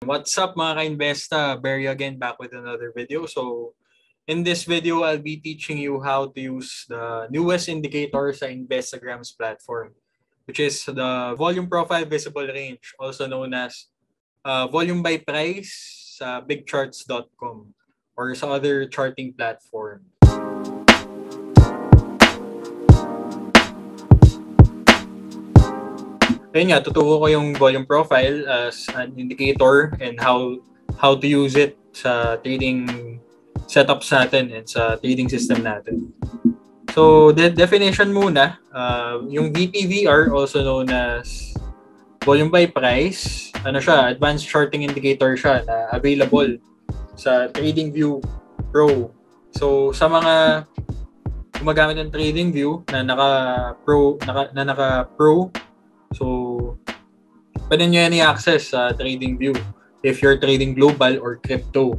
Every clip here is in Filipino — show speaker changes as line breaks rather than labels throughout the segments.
What's up mga ka-Investa? Bearyo again, back with another video. So, in this video, I'll be teaching you how to use the newest indicator sa Investagrams platform, which is the volume profile visible range, also known as volume by price sa bigcharts.com or sa other charting platform. Ayun nga, tuturo ko yung volume profile as an indicator and how to use it sa trading setups natin and sa trading system natin. So, the definition muna, yung VPVR, also known as volume by price, advanced charting indicator siya na available sa TradingView Pro. So, sa mga gumagamit ng TradingView na naka-Pro, so, pwede nyo yan i-access sa TradingView if you're trading global or crypto.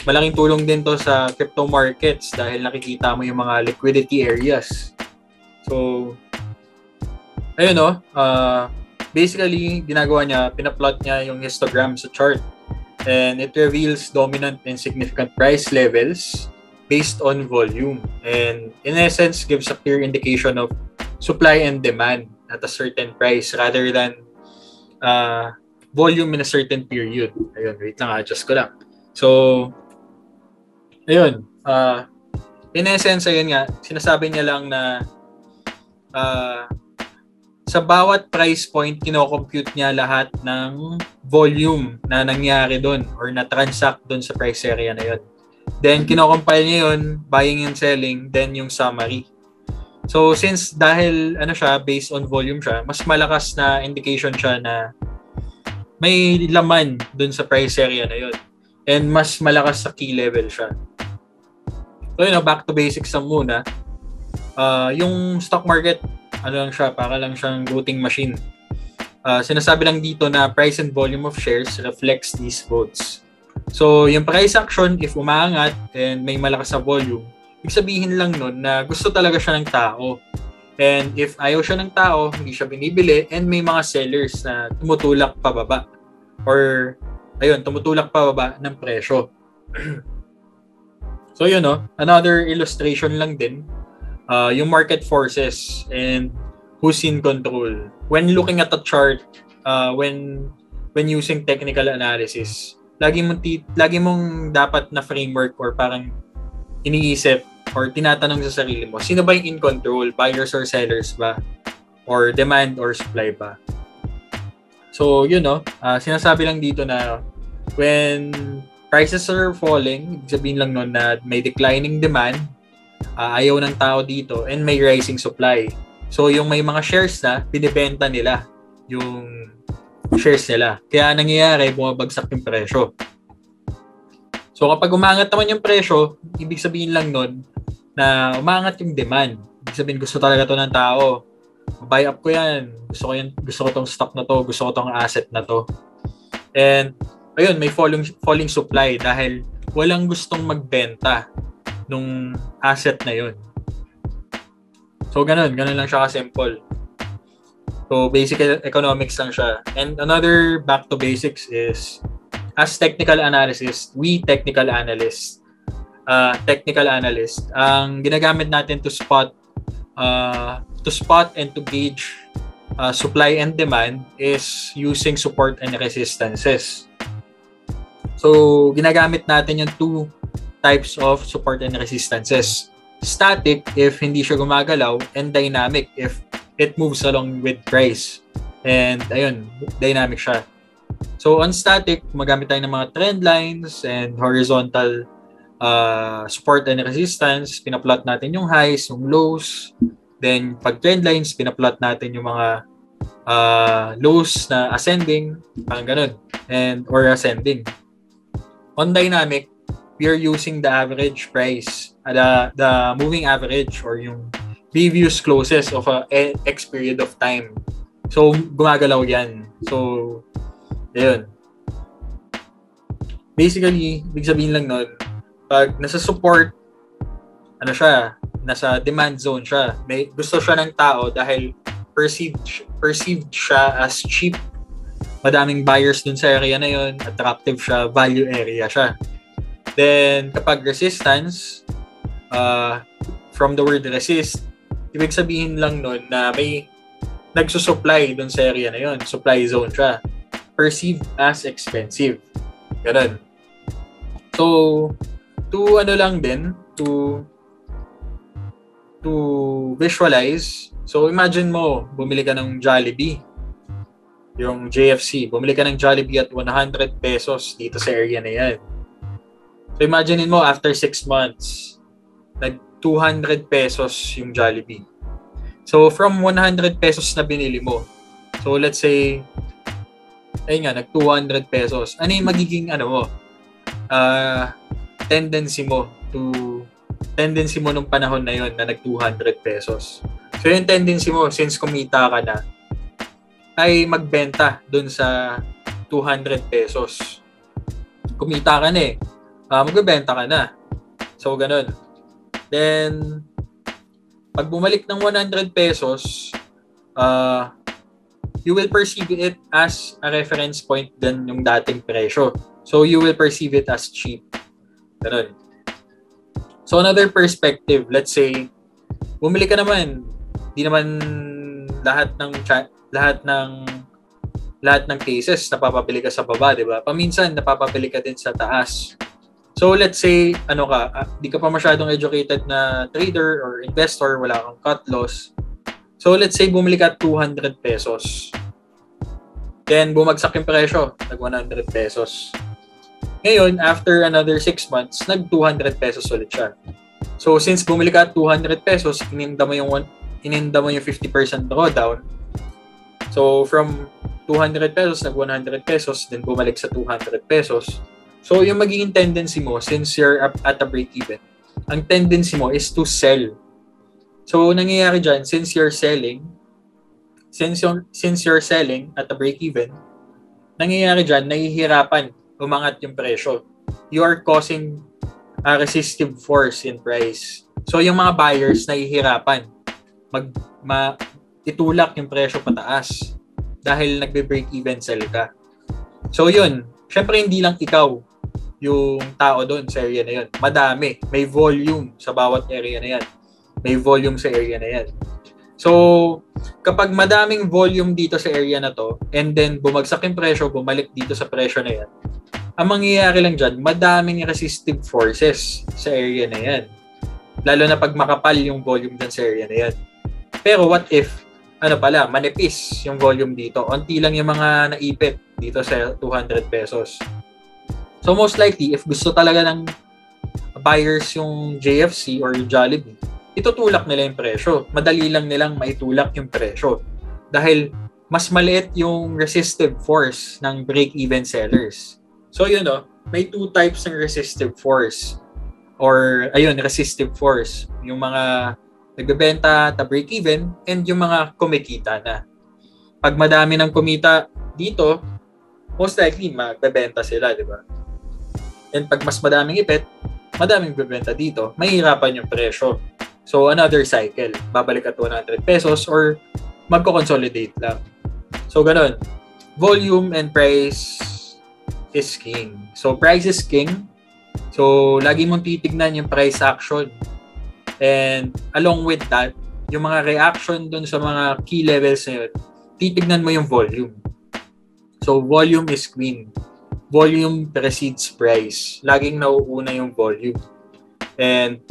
Malaking tulong din to sa crypto markets dahil nakikita mo yung mga liquidity areas. So, ayun basically, ginagawa niya, pinaplot niya yung histogram sa chart. And it reveals dominant and significant price levels based on volume. And in essence, gives a clear indication of supply and demand at a certain price rather than volume in a certain period. Ayun, wait lang, adjust ko lang. So, ayun. In essence, ayun nga, sinasabi niya lang na sa bawat price point, kino-compute niya lahat ng volume na nangyari doon or na-transact doon sa price area na yun. Then, kino-compile niya yun, buying and selling, then yung summary. So, since dahil based on volume siya, mas malakas na indication siya na may laman dun sa price area na yun. And mas malakas sa key level siya. So, back to basics lang muna. Yung stock market, para lang siyang voting machine. Sinasabi lang dito na price and volume of shares reflects these votes. So, yung price action, if umaangat and may malakas sa volume, ibig sabihin lang nun na gusto talaga siya ng tao. And if ayaw siya ng tao, hindi siya binibili, and may mga sellers na tumutulak pababa. Or, tumutulak pababa ng presyo. So, another illustration lang din, yung market forces and who's in control. When looking at a chart, when using technical analysis, lagi mong dapat na framework or parang iniisip or tinatanong sa sarili mo, sino ba yung in control? Buyers or sellers ba? Or demand or supply ba? So, sinasabi lang dito na when prices are falling, ibig sabihin lang nun na may declining demand, ayaw ng tao dito, and may rising supply. So, yung may mga shares na, binibenta nila yung shares nila. Kaya nangyayari, bumabagsak yung presyo. So, kapag umangat naman yung presyo, ibig sabihin lang nun na umangat yung demand. Ibig sabihin, gusto talaga to ng tao. Buy up ko yan. Gusto ko tong stock na to. Gusto ko tong asset na to. And, ayun, may falling supply dahil walang gustong magbenta nung asset na yun. So, ganun lang siya ka-simple. So, basic economics lang siya. And another back to basics is, as technical analysts, ang ginagamit natin to spot and to gauge supply and demand is using support and resistances. So, ginagamit natin yung two types of support and resistances. Static if hindi siya gumagalaw, and dynamic if it moves along with price. And ayun, dynamic siya. So, on static, magamit tayo ng mga trend lines and horizontal support and resistance. Pinaplot natin yung highs, yung lows. Then, pag trend lines, pinaplot natin yung mga lows na ascending, parang ganun, or ascending. On dynamic, we are using the average price, the moving average or yung previous closes of a X period of time. So, gumagalaw yan. So, ayun. Basically, ibig sabihin lang nun, pag nasa support, nasa demand zone siya. May gusto siya ng tao dahil perceived siya as cheap madaming buyers dun sa area na yun, attractive siya, value area siya. Then, kapag resistance, from the word resist, ibig sabihin lang nun na may nagsusupply dun sa area na yun. Supply zone siya. Perceived as expensive. Ganun. So, to visualize, so imagine mo, bumili ka ng Jollibee, yung JFC, bumili ka ng Jollibee at 100 pesos dito sa area na yan. So, imagine mo, after 6 months, nag 200 pesos yung Jollibee. So, from 100 pesos na binili mo, so let's say, ayun nga, nag 200 pesos. Ano yung magiging, tendency mo nung panahon na yon na nag 200 pesos. So, yung tendency mo, since kumita ka na, ay magbenta dun sa 200 pesos. Kumita ka na magbebenta ka na. So, ganun. Then, pag bumalik ng 100 pesos, you will perceive it as a reference point din yung dating presyo. So, you will perceive it as cheap. Ganun. So, another perspective, let's say, bumili ka naman, di naman lahat ng cases napapabili ka sa baba, di ba? Paminsan, napapabili ka din sa taas. So, let's say, di ka pa masyadong educated na trader or investor, wala kang cut loss. So, let's say, bumili ka 200 pesos. Then, bumagsak yung presyo, nag 100 pesos. Ngayon, after another 6 months, nag 200 pesos ulit siya. So, since bumili ka 200 pesos, ininda mo yung 50% drawdown. So, from 200 pesos, nag 100 pesos, then bumalik sa 200 pesos. So, yung magiging tendency mo, since you're at a break-even, ang tendency mo is to sell. So, nangyayari dyan, since you're selling at a break-even, nangyayari dyan, nahihirapan umangat yung presyo. You are causing a resistive force in price. So, yung mga buyers nahihirapan itulak yung presyo pataas dahil nagbe-break-even sell ka. So, yun. Syempre, hindi lang ikaw yung tao doon sa area na yun. Madami. May volume sa bawat area na yan. May volume sa area na yan. So, kapag madaming volume dito sa area na to, and then bumagsak yung presyo, bumalik dito sa presyo na yan, ang mangyayari lang dyan, madaming resistive forces sa area na yan. Lalo na pag makapal yung volume dyan sa area na yan. Pero what if, manipis yung volume dito. Unti lang yung mga naipit dito sa 200 pesos. So most likely, if gusto talaga ng buyers yung JFC or yung Jollibee, itutulak nila yung presyo. Madali lang nilang maitulak yung presyo. Dahil mas maliit yung resistive force ng break-even sellers. So may two types ng resistive force. Resistive force. Yung mga nagbebenta, break-even, and yung mga kumikita na. Pag madami ng kumita dito, most likely magbebenta sila, di ba? And pag mas madaming ipit, madaming bebenta dito, mahihirapan yung presyo. So, another cycle. Babalik at 100 pesos or magko-consolidate lang. So, ganun. Volume and price is king. So, price is king. So, lagi mong titignan yung price action. And along with that, yung mga reaction dun sa mga key levels na yun, titignan mo yung volume. So, volume is queen. Volume precedes price. Laging nauuna yung volume. And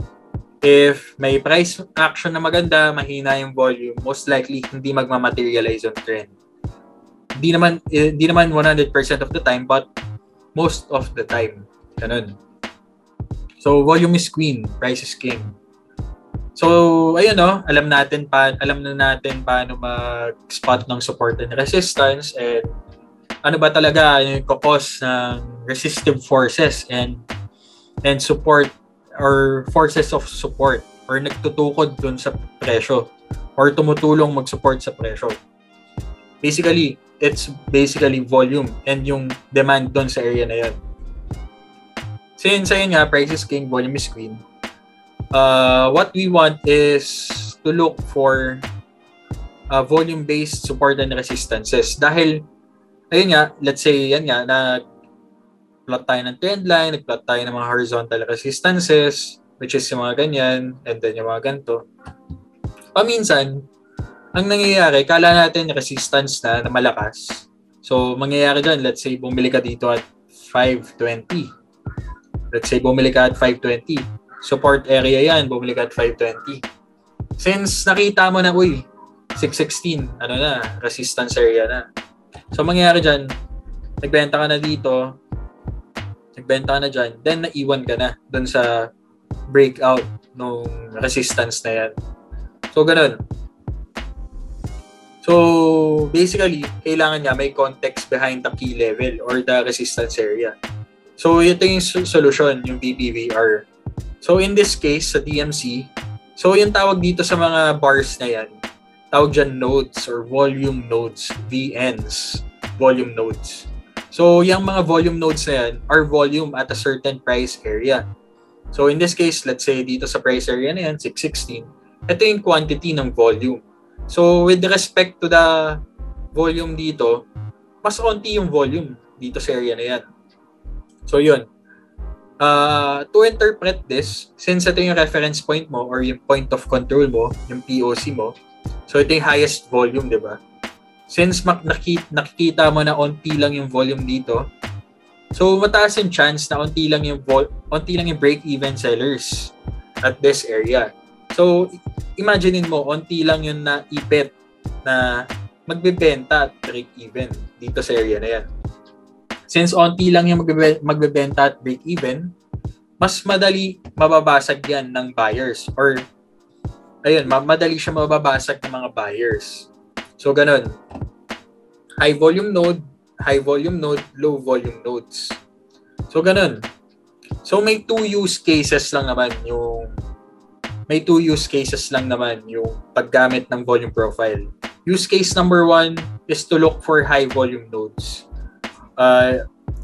if may price action na maganda, mahina yung volume, most likely hindi magmamaterialize yung trend. Di naman 100% of the time, but most of the time. Ganun. So, volume is queen, price is king. So, ayun alam na natin paano mag-spot ng support and resistance, and ano ba talaga yung cause ng resistive forces and support or forces of support or nagtutukod dun sa presyo or tumutulong mag-support sa presyo. Basically, it's volume and yung demand dun sa area na yun. Since ayun nga, price is king, volume is queen, what we want is to look for volume-based support and resistances. Dahil ayun nga, let's say, yan nga, nag-plot tayo ng trend line, nag-plot tayo ng mga horizontal resistances, which is yung mga ganyan, and then yung mga ganito. Paminsan, ang nangyayari, kala natin resistance na malakas. So, mangyayari dyan, let's say, bumili ka dito at 520. Let's say, bumili ka at 520. Support area yan, bumili ka at 520. Since nakita mo na, uy, 616, ano na, resistance area na. So, mangyayari dyan, nagbenta ka na dito, nagbenta ka na dyan, then naiwan ka na dun sa breakout nung resistance na yan. So, ganun. So, basically, kailangan niya may context behind the key level or the resistance area. So, ito yung solution, yung BPVR. So, in this case, sa DMC, so yung tawag dito sa mga bars na yan, tawag dyan nodes or volume nodes, VNs, volume nodes. So, yung mga volume nodes na yan are volume at a certain price area. So, in this case, let's say dito sa price area na yan, 616, ito yung quantity ng volume. So, with respect to the volume dito, mas onti yung volume dito sa area na yan. So, yun. To interpret this, since ito yung reference point mo or yung point of control mo, yung POC mo, so ito yung highest volume, di ba? Since nakikita mo na onti lang yung volume dito, so mataas yung chance na onti lang yung break-even sellers at this area. So, imaginein mo, onti lang yung naipit na magbebenta at break-even dito sa area na yan. Since onti lang yung magbebenta at break-even, mas madali mababasag yan ng buyers. Or, ayun, madali siya mababasag ng mga buyers. So, ganun. High volume node, low volume nodes. So, ganun. So, may two use cases lang naman yung paggamit ng volume profile. Use case number 1 is to look for high volume nodes.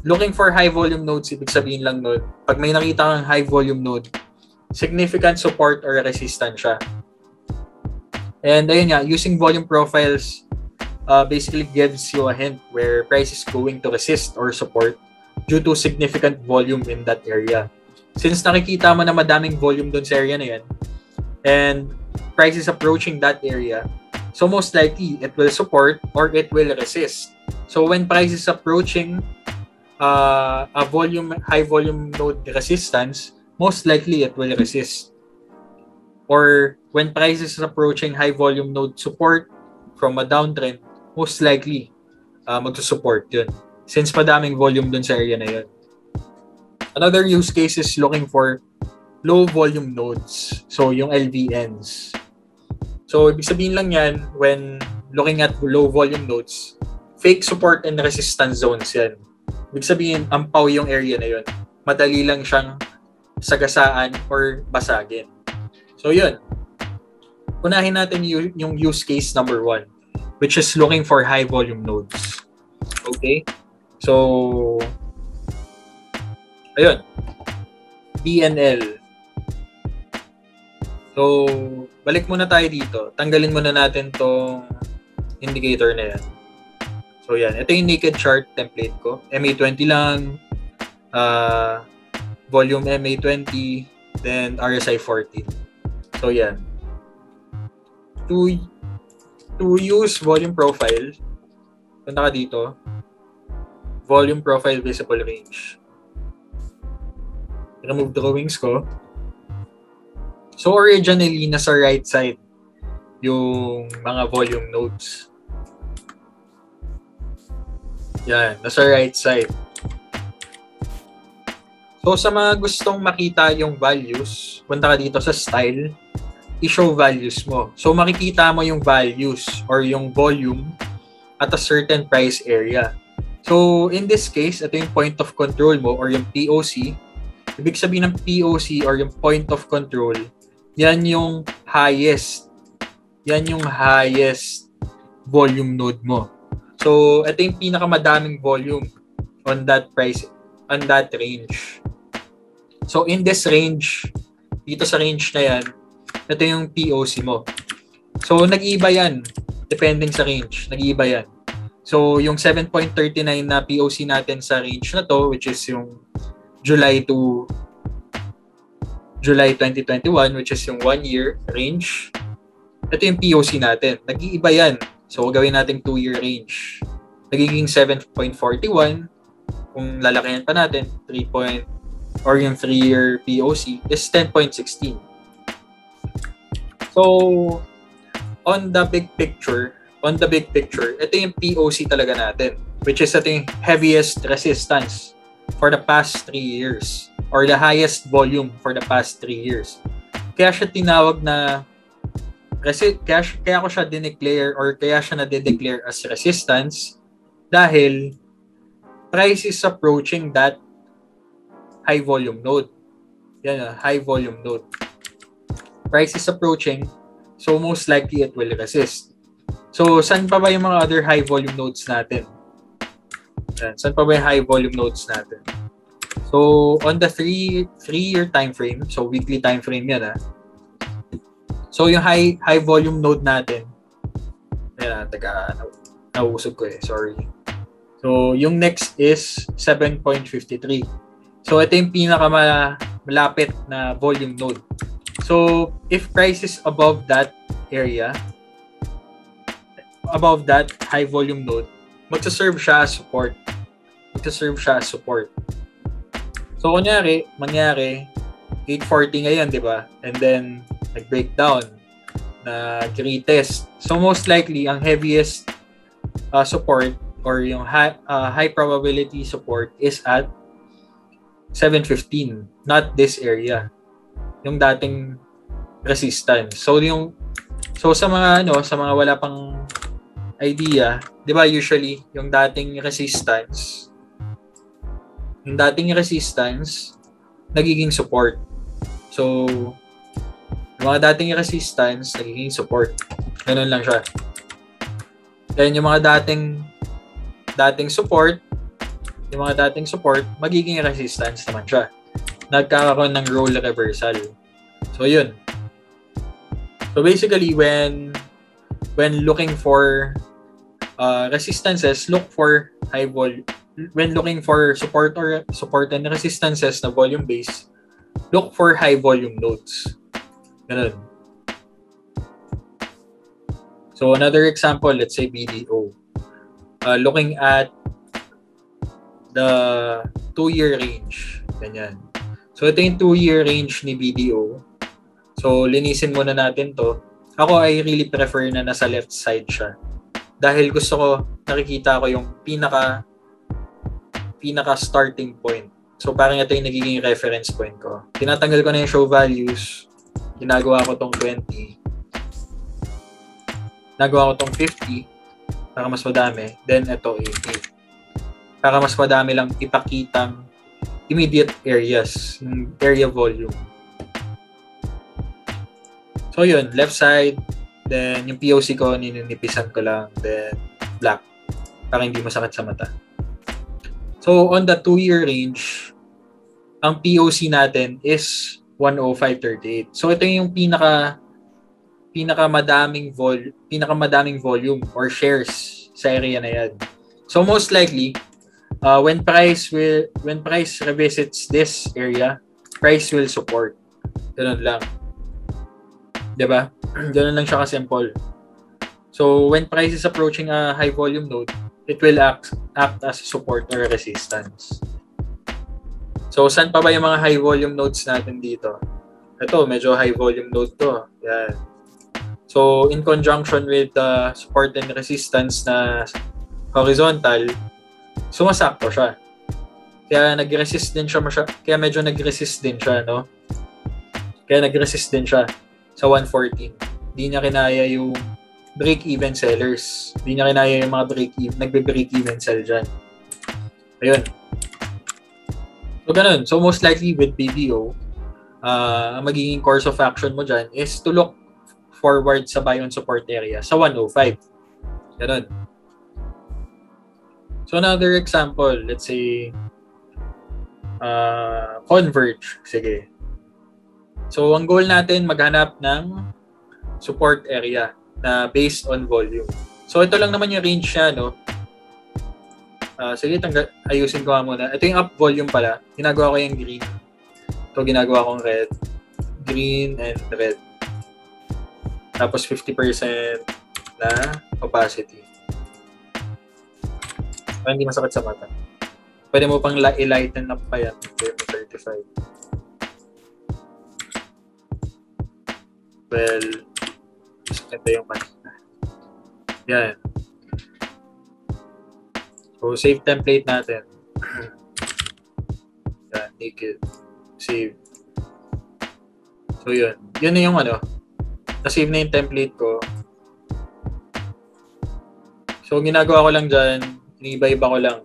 Looking for high volume nodes, ibig sabihin lang nun, pag may nakita kang high volume node, significant support or resistance siya. And ayun nga, using volume profiles basically gives you a hint where price is going to resist or support due to significant volume in that area. Since nakikita mo na madaming volume dun sa area na yan, and price is approaching that area, so most likely it will support or it will resist. So when price is approaching a high volume node resistance, most likely it will resist. Or when price is approaching high volume node support from a downtrend, most likely magsusupport yun. Since madaming volume dun sa area na yun. Another use case is looking for low volume nodes. So, yung LVNs. So, ibig sabihin lang yan, when looking at low volume nodes, fake support and resistance zones yan. Ibig sabihin, ampaw yung area na yun. Madali lang siyang sagasaan or basagin. So, yun. Unahin natin yung use case number 1, which is looking for high volume nodes. Okay? So, ayun. BNL. So, balik muna tayo dito. Tanggalin muna natin tong indicator na yan. So, yan. Ito yung naked chart template ko. MA20 lang. Volume MA20. Then, RSI 14. So, yan. To use volume profile, punta ka dito. Volume profile visible range. Remove drawings ko. So, originally, nasa right side yung mga volume nodes. Yan, nasa right side. So, sa mga gustong makita yung values, punta ka dito sa style, i-show values mo. So, makikita mo yung values or yung volume at a certain price area. So, in this case, ito yung point of control mo or yung POC. Ibig sabihin ng POC or yung point of control, yan yung highest. Yan yung highest volume node mo. So, ito yung pinakamadaming volume on that price, on that range. So, in this range, dito sa range na yan, ito yung POC mo. So, nag-iiba yan. Depending sa range, nag-iiba yan. So, yung 7.39 na POC natin sa range na to, which is yung July to July 2021, which is yung 1-year range. Ito yung POC natin. Nag-iiba yan. So, gawin natin 2-year range. Nagiging 7.41. Kung lalakihan pa natin, or yung 3-year POC is 10.16. So, on the big picture, ito yung POC talaga natin, which is ito yung heaviest resistance for the past 3 years or the highest volume for the past 3 years. Kaya siya tinawag na kaya ko siya dineclare or kaya siya na-declare as resistance dahil price is approaching that high volume node. Yan, high volume node. Price is approaching, so most likely it will resist. So, saan pa ba yung mga other high volume nodes natin? Yan, saan pa ba yung high volume nodes natin? So, on the 3-year time frame, so weekly time frame yan. So, yung high volume node natin, ayan, nausog ko sorry. So, yung next is 7.53. So, ito yung pinakamalapit na volume node. So, if price is above that area, above that high volume node, magsaserve siya as support. So, mangyari, 840 ngayon, di ba? And then, nag-breakdown, nag-retest. So, most likely, ang heaviest support or yung high probability support is at 715, not this area. Yung dating resistance. So, sa mga wala pang idea, 'di ba, usually yung dating resistance nagiging support. So, yung mga dating resistance nagiging support. Ganun lang siya. Then yung mga dating support, magiging resistance naman siya. Nagkakaroon ng role reversal. So, yun. So, basically, when looking for resistances, look for high volume. When looking for support and resistances na volume base, look for high volume nodes. Ganun. So, another example, let's say BDO. Looking at the 2-year range. Ganyan. So, ito yung 2-year range ni BDO. So, linisin muna natin to. Ako, I really prefer na nasa left side siya. Dahil nakikita ko yung pinaka starting point. So, parang ito yung nagiging reference point ko. Tinatanggal ko na yung show values. Ginagawa ko tong 20. Nagawa ko tong 50 para mas madami. Then, ito 80. Para mas madami lang ipakitang immediate areas, yung area volume. So yun, left side, then yung POC ko, nininipisan ko lang, then black, para hindi masakit sa mata. So on the 2-year range, ang POC natin is 105.38. So ito yung pinakamadaming volume or shares sa area na yan. So most likely, when price revisits this area, price will support. Ganun lang. Diba? Ganun lang siya ka-simple. So, when price is approaching a high volume node, it will act as support or resistance. So, saan pa ba yung mga high volume nodes natin dito? Ito, medyo high volume node to. Yan. So, in conjunction with the support and resistance na horizontal, sumasakto siya. Kaya nag-resist din siya, kaya medyo nag-resist din siya, no? Kaya nag-resist din siya sa 114. Hindi niya kinaya yung break-even sellers. Hindi niya kinaya yung mga nagbe-break-even sell dyan. Ayun. So, ganun. So, most likely with BDO, ang magiging course of action mo dyan is to look forward sa buy on support area sa 105. Ganun. So, another example, let's say, Converge. Sige. So, ang goal natin, maghanap ng support area na based on volume. So, ito lang naman yung range niya, no? Sige, ayusin ko nga muna. Ito yung up volume pala. Ginagawa ko yung green. Ito ginagawa kong red. Green and red. Tapos 50% na opacity. Para hindi masakit sa mata. Pwede mo pang i-lighten up pa yan. 35. Well, ito yung kanina. Yan. So, save template natin. Yan, naked. Save. So, yun. Yun na yung ano. Na-save na yung template ko. So, ginagawa ko lang dyan, iniiba-iba ko lang.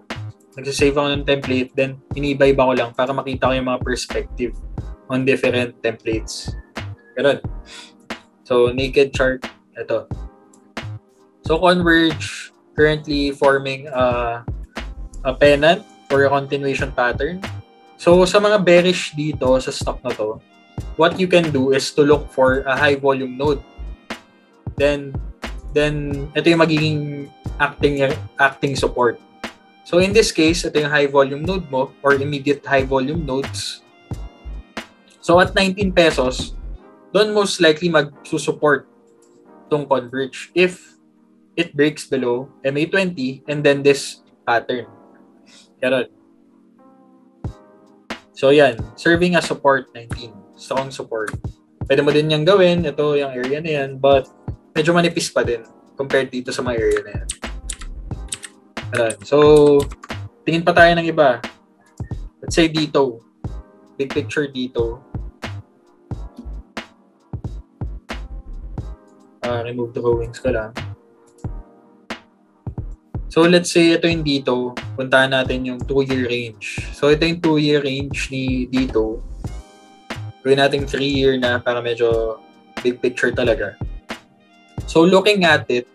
Nagsasave ako ng template, then iniiba-iba ko lang para makita ko yung mga perspective on different templates. Ganun. So, naked chart. Ito. So, Converge currently forming a pennant or a continuation pattern. So, sa mga bearish dito sa stock na to, what you can do is to look for a high volume node. Then ito yung magiging acting support. So, in this case, ito yung high volume node mo or immediate high volume nodes. So, at 19 pesos, doon most likely magsusupport itong Converge if it breaks below MA20 and then this pattern. Ganun. So, yan. Serving as support 19. Strong support. Pwede mo din yung gawin. Ito yung area na yan. But, medyo manipis pa din compared dito sa mga area na yan. Ganun. So, tingin pa tayo ng iba. Let's say dito. Big picture dito. Remove drawings ko lang. So, let's say ito yung dito. Puntahan natin yung 2-year range. So, ito yung 2-year range ni dito. Gawin natin 3-year na para medyo big picture talaga. So, looking at it,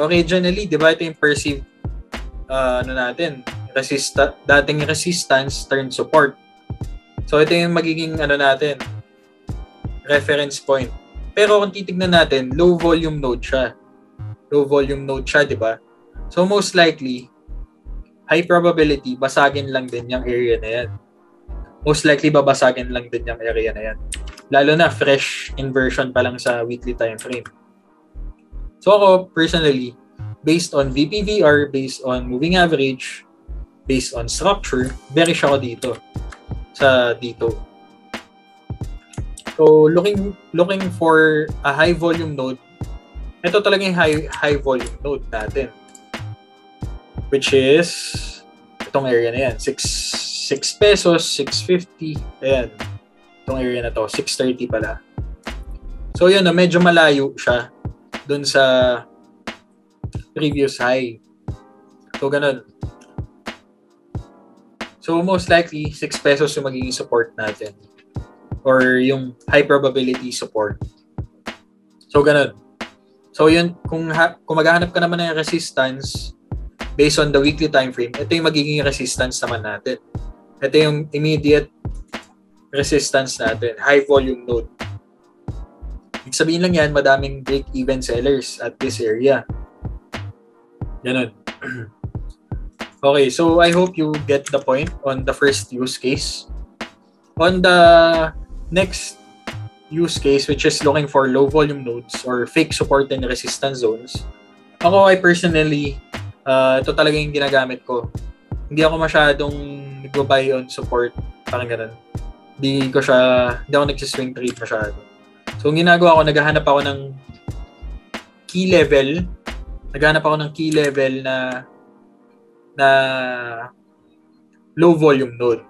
originally, di ba ito yung perceived dating resistance turned support. So, ito yung magiging natin, reference point. Pero kung titignan natin, low volume node siya. Low volume node siya, di ba? So, most likely, high probability, basagin lang din yung area na yan. Most likely, babasagin lang din yung area na yan. Lalo na, fresh inversion pa lang sa weekly time frame. So, ako, personally, based on VPVR, based on moving average, based on structure, bearish ako dito. Dito. So, looking for a high volume node, ito talaga yung high volume node natin. Which is, itong area na yan, 6 pesos, 6.50, ayan. Itong area na to, 6.30 pala. So, yun, medyo malayo siya dun sa previous high. So, ganun. So, most likely, 6 pesos yung magiging support natin. Or yung high probability support. So, ganun. So, yun, kung maghahanap ka naman ng resistance based on the weekly time frame, ito yung magiging resistance naman natin. Ito yung immediate resistance natin, high volume node. Ibig sabihin lang yan, madaming break-even sellers at this area. Ganun. Okay, so I hope you get the point on the first use case. On the next use case, which is looking for low volume nodes or fake support and resistance zones, ako ay personally, ito talaga yung ginagamit ko. Hindi ako masyadong nag-buy on support, parang ganun. Hindi ako nagsiswing trade masyado. So, ang ginagawa ko, naghahanap ako ng key level na low volume node.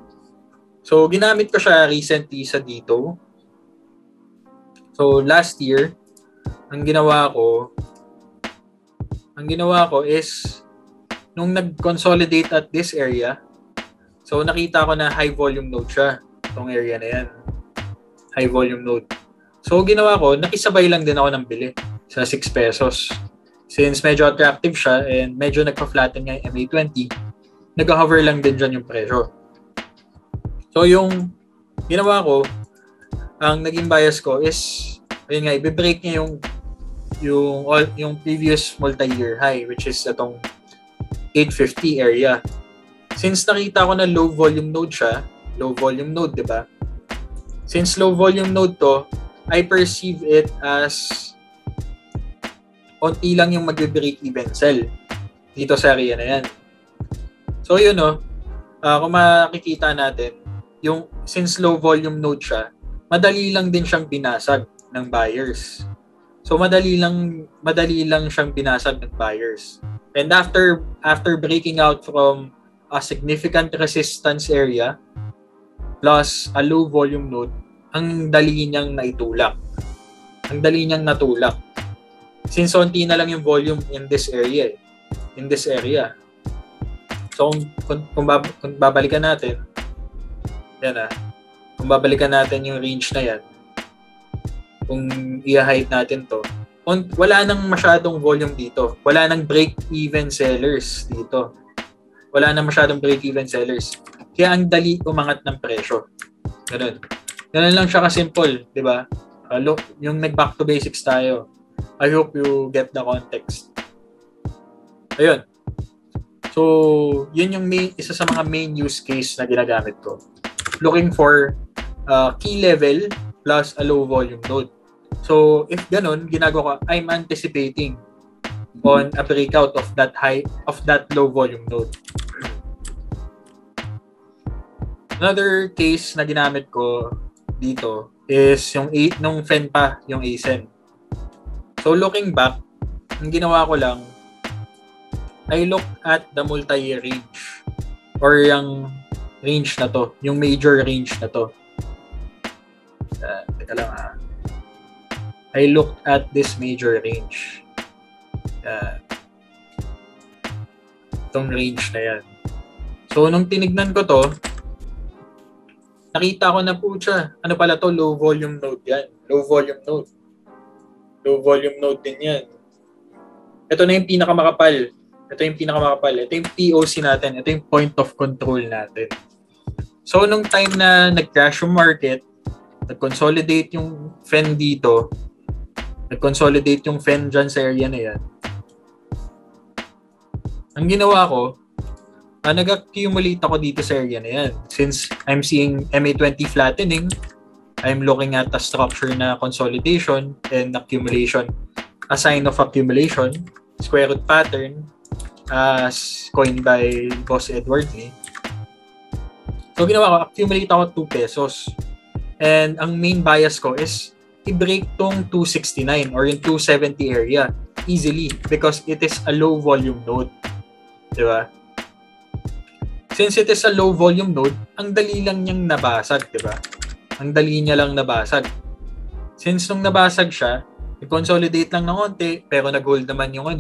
So, ginamit ko siya recently sa dito. So, last year, ang ginawa ko is, nung nag-consolidate at this area, so, nakita ko na high volume node siya. Itong area na yan. High volume node. So, ginawa ko, nakisabay lang din ako ng bili sa 6 pesos. Since medyo attractive siya and medyo nagpa-flatten nga yung MA20, nag-hover lang din dyan yung presyo. So, yung ginawa ko, ang naging bias ko is, ayun nga, i-break niya yung previous multi-year high, which is itong 850 area. Since nakita ko na low volume node siya, low volume node, di ba? Since low volume node to, I perceive it as onti lang yung mag-break even sell dito sa area na yan. So yun kung makikita natin, yung since low volume node siya, madali lang din siyang binasag ng buyers. So madali lang siyang binasag ng buyers. And after breaking out from a significant resistance area plus a low volume node, ang dali niyang naitulak. Ang dali niyang natulak. Since onti na lang yung volume in this area. So kung babalikan natin, yan kung babalikan natin yung range na yan, kung i-hide natin to, wala nang masyadong volume dito. Wala nang break-even sellers dito. Wala nang masyadong break-even sellers. Kaya ang dali umangat ng presyo. Ganun. Ganun lang siya ka-simple, di ba? Yung nag-back to basics tayo. I hope you get the context. Ayun. So, yun yung isa sa mga main use case na ginagamit ko. Looking for key level plus a low volume node. So, if ganun, ginagawa ko, I'm anticipating on a breakout of that low volume node. Another case na ginamit ko dito is yung nung FEN pa, yung ASEN. So, looking back, ang ginawa ko lang, I look at the multi-year range or yung range na to, yung major range na to. Teka lang I looked at this major range. Itong range na yan. So, nung tinignan ko to, nakita ko na po siya. Ano pala to? Low volume node yan. Low volume node. Low volume node din yan. Ito na yung pinakamakapal. Ito yung POC natin. Ito yung point of control natin. So, nung time na nag-crash yung market, nag-consolidate yung FEN dito, nag-consolidate yung FEN dyan sa area na yan, ang ginawa ko, nag-accumulate ako dito sa area na yan. Since I'm seeing MA20 flattening, I'm looking at a structure na consolidation and accumulation. A sign of accumulation, square root pattern, as coined by Boss Edward Lee. So, ginawa ko, accumulate ako 2 pesos. And ang main bias ko is i-break tong 269 or yung 270 area easily because it is a low volume node. Diba? Since it is a low volume node, ang dali lang niyang nabasag, diba? Ang dali niya lang nabasag. Since nung nabasag siya, i-consolidate lang ng konti, pero nag-hold naman yung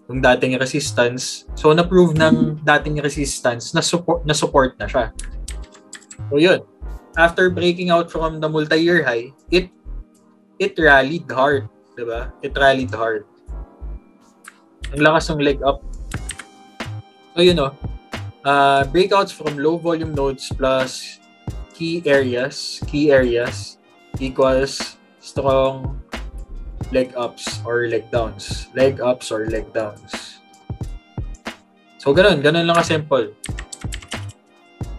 yung dating resistance. So, na-prove ng dating resistance na support na siya. So, yun. After breaking out from the multi-year high, it rallied hard, diba? It rallied hard. Ang lakas ng leg up. So, breakouts from low volume nodes plus key areas equals strong leg ups or leg downs. Leg ups or leg downs. So, ganun lang ka-simple.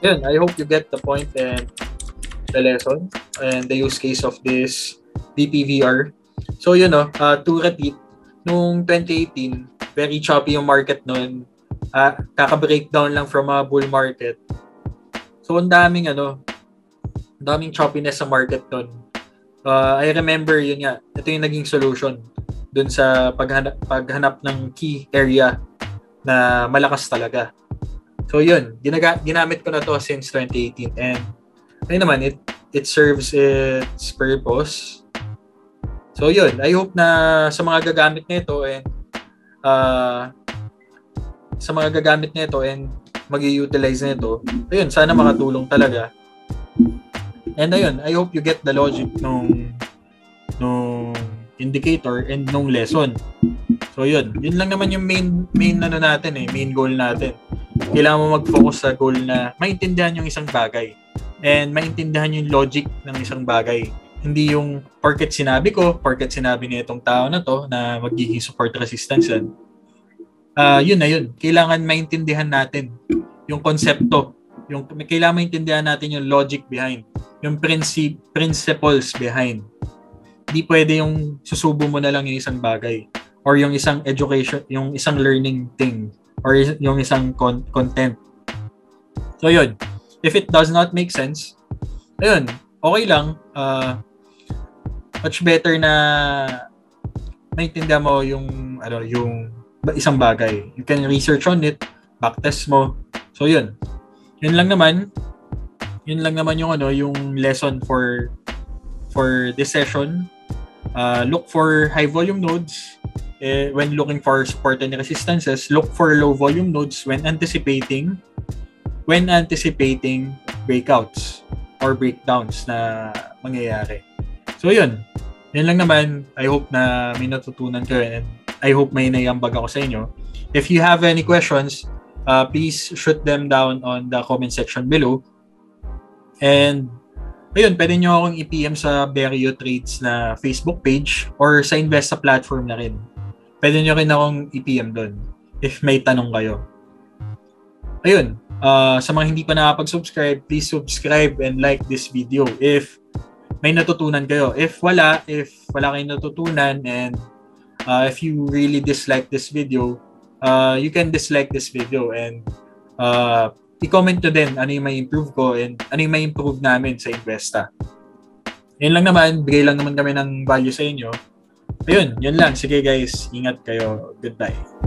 Yun, I hope you get the point and the lesson and the use case of this DPVR. So, to repeat, nung 2018, very choppy yung market nun. Kaka-breakdown lang from a bull market. So, ang daming choppiness sa market nun. I remember, yun nga, ito yung naging solution dun sa paghanap ng key area na malakas talaga. So, yun, ginamit ko na to since 2018 and ayun naman, it serves its purpose. So, yun, I hope na sa mga gagamit nito and mag-i-utilize nito, ayun, sana makatulong talaga. And ayun, I hope you get the logic nung indicator and nung lesson. So, yun lang naman yung main goal natin. Kailangan mo mag-focus sa goal na maintindihan yung isang bagay and maintindihan yung logic ng isang bagay. Hindi yung porket sinabi ni itong tao na to na magiging support resistance yan. yun na yun. Kailangan maintindihan natin yung konsepto. Kailangan maintindihan natin yung logic behind. Yung principles behind. Hindi pwede yung susubo mo na lang yung isang bagay or yung isang education, yung isang learning thing or yung isang content. So yun. If it does not make sense, ayun, okay lang. Much better na maintindihan mo yung isang bagay. You can research on it, backtest mo. So yun. Yun lang naman yung lesson for this session. Look for high volume nodes when looking for support and resistances. Look for low volume nodes when anticipating breakouts or breakdowns na mangyayari. So yun lang naman. I hope na may natutunan kayo and I hope may naiambag ako sa inyo. If you have any questions, please shoot them down on the comment section below. And ayun, pwede nyo akong i-PM sa Bearyo Trades na Facebook page or sa Investa platform na rin. Pwede nyo rin akong i-PM doon if may tanong kayo. Ayun, sa mga hindi pa nakapag-subscribe, please subscribe and like this video if may natutunan kayo. If wala kayong natutunan and if you really dislike this video, you can dislike this video and i-comment nyo din ano yung may improve ko and ano yung may improve namin sa Investa. Yun lang naman, bigay lang naman kami ng value sa inyo. Ayun, yun lang. Sige guys, ingat kayo. Goodbye.